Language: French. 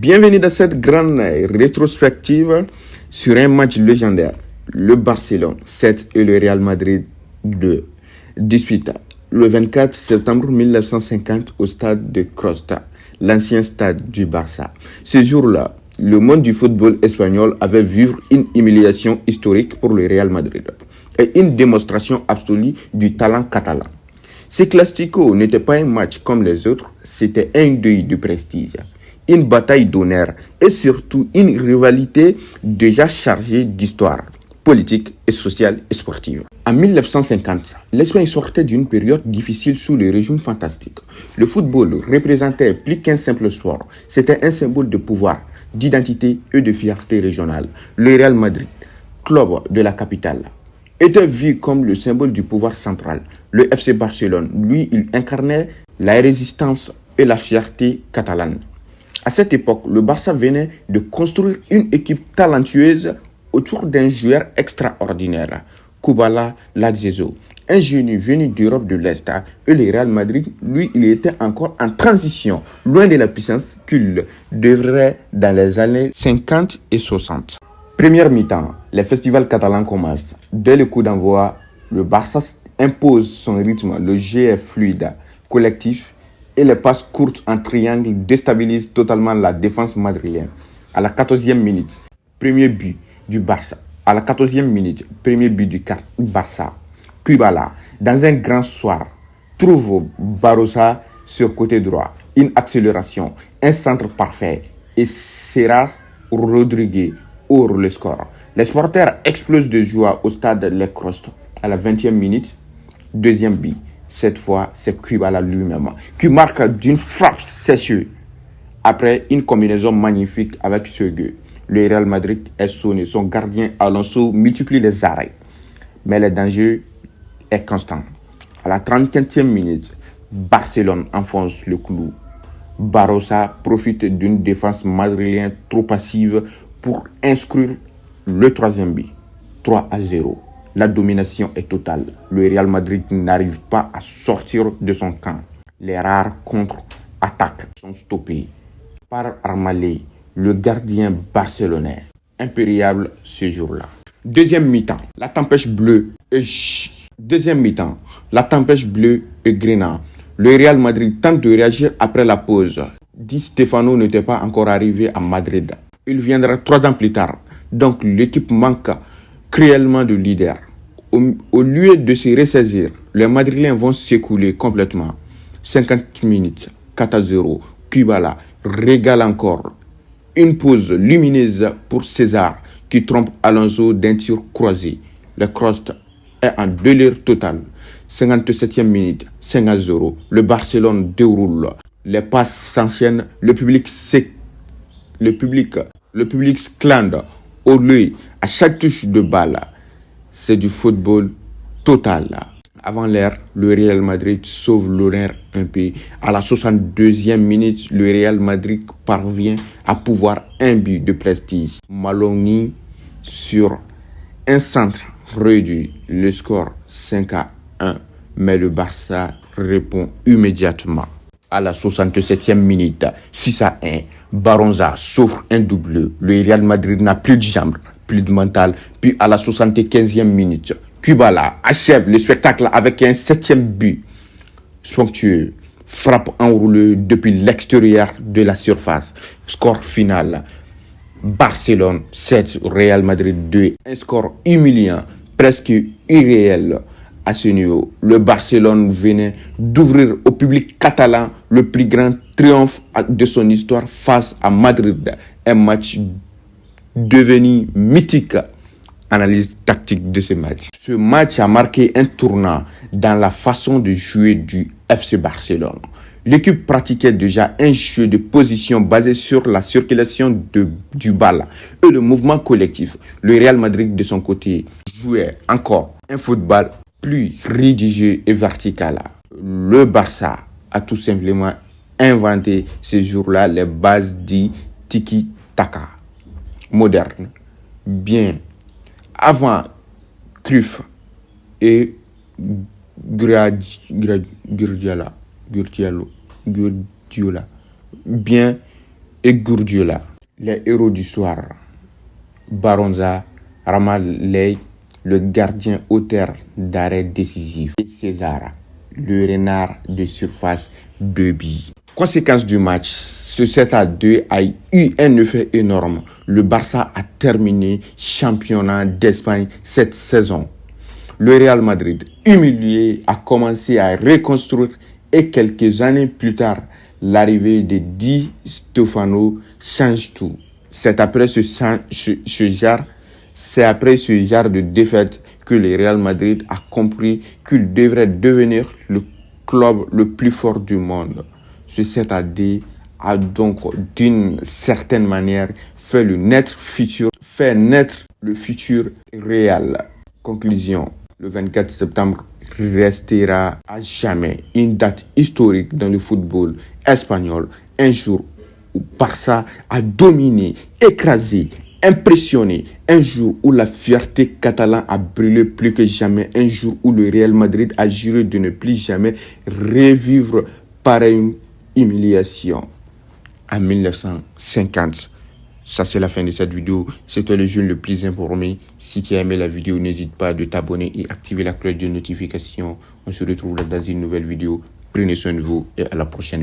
Bienvenue dans cette grande rétrospective sur un match légendaire. Le Barcelone 7 et le Real Madrid 2. Dispute le 24 septembre 1950 au stade de Costa, l'ancien stade du Barça. Ce jour-là, le monde du football espagnol avait vu une humiliation historique pour le Real Madrid et une démonstration absolue du talent catalan. Ce Classico n'était pas un match comme les autres, c'était un deuil de prestige, une bataille d'honneur et surtout une rivalité déjà chargée d'histoire politique et sociale et sportive. En 1950, l'Espagne sortait d'une période difficile sous le régime fantastique. Le football représentait plus qu'un simple sport, c'était un symbole de pouvoir, d'identité et de fierté régionale. Le Real Madrid, club de la capitale, était vu comme le symbole du pouvoir central. Le FC Barcelone, lui, il incarnait la résistance et la fierté catalane. À cette époque, le Barça venait de construire une équipe talentueuse autour d'un joueur extraordinaire, Kubala Lazzezzo, un génie venu d'Europe de l'Est. Et le Real Madrid, lui, il était encore en transition, loin de la puissance qu'il devrait dans les années 50 et 60. Première mi-temps, les festivals catalans commencent. Dès le coup d'envoi, le Barça impose son rythme, le jeu est fluide, collectif et les passes courtes en triangle déstabilisent totalement la défense madrilène. À la 14e minute, premier but du Barça. À la 14e minute, premier but du Barça. Kubala, dans un grand soir, trouve Barossa sur côté droit. Une accélération, un centre parfait et Serra Rodriguez ouvre le score. Les supporters explosent de joie au stade Les Crostes. À la 20e minute, deuxième but. Cette fois, c'est Kubala lui-même qui marque d'une frappe sèche après une combinaison magnifique avec Sergio. Le Real Madrid est sonné. Son gardien Alonso multiplie les arrêts. Mais le danger est constant. À la 35e minute, Barcelone enfonce le clou. Barossa profite d'une défense madrilène trop passive pour inscrire le troisième but. 3-0. La domination est totale. Le Real Madrid n'arrive pas à sortir de son camp. Les rares contre-attaques sont stoppées par Armalé, le gardien barcelonais, impériable ce jour-là. Deuxième mi-temps, la tempête bleue et grenat. Le Real Madrid tente de réagir après la pause. Di Stefano n'était pas encore arrivé à Madrid. Il viendra 3 ans plus tard. Donc l'équipe manque cruellement de leader. Au lieu de se ressaisir, les Madrilèns vont s'écouler complètement. 50 minutes, 4-0. Kubala régale encore. Une pause lumineuse pour César qui trompe Alonso d'un tir croisé. Le cross est en délire total. 57e minute, 5-0. Le Barcelone déroule. Les passes s'enchaînent. Le public sclande au l'œil à chaque touche de balle. C'est du football total. Avant l'heure, le Real Madrid sauve l'honneur un peu. À la 62e minute, le Real Madrid parvient à pouvoir un but de prestige. Maloney sur un centre réduit le score 5-1. Mais le Barça répond immédiatement. À la 67e minute, 6-1, Baronza s'offre un double. Le Real Madrid n'a plus de jambes, plus de mental. Puis à la 75e minute, Kubala achève le spectacle avec un 7e but. Somptueux, frappe enroulée depuis l'extérieur de la surface. Score final, Barcelone 7, Real Madrid 2. Un score humiliant, presque irréel. À ce niveau, le Barcelone venait d'ouvrir au public catalan le plus grand triomphe de son histoire face à Madrid. Un match devenu mythique. Analyse tactique de ce match. Ce match a marqué un tournant dans la façon de jouer du FC Barcelone. L'équipe pratiquait déjà un jeu de position basé sur la circulation du ballon et le mouvement collectif. Le Real Madrid, de son côté, jouait encore un football plus rédigé et vertical. Le Barça a tout simplement inventé ces jours-là les bases du tiki-taka moderne. Bien avant Cruyff et Guardiola, bien et Guardiola. Les héros du soir. Baronza, Ramaley, le gardien auteur d'arrêt décisif, et César, le renard de surface de billes. Conséquence du match, ce 7-2 a eu un effet énorme. Le Barça a terminé championnat d'Espagne cette saison. Le Real Madrid, humilié, a commencé à reconstruire et quelques années plus tard, l'arrivée de Di Stefano change tout. C'est après ce genre de défaite que le Real Madrid a compris qu'il devrait devenir le club le plus fort du monde. Ce 7-2 a donc d'une certaine manière fait naître le futur Real. Conclusion, le 24 septembre restera à jamais une date historique dans le football espagnol. Un jour où Barça a dominé, écrasé, impressionné. Un jour où la fierté catalane a brûlé plus que jamais. Un jour où le Real Madrid a juré de ne plus jamais revivre pareille humiliation. En 1950. Ça, c'est la fin de cette vidéo. C'est toi le jeune le plus informé. Si tu as aimé la vidéo, n'hésite pas de t'abonner et activer la cloche de notification. On se retrouve dans une nouvelle vidéo. Prenez soin de vous et à la prochaine vidéo.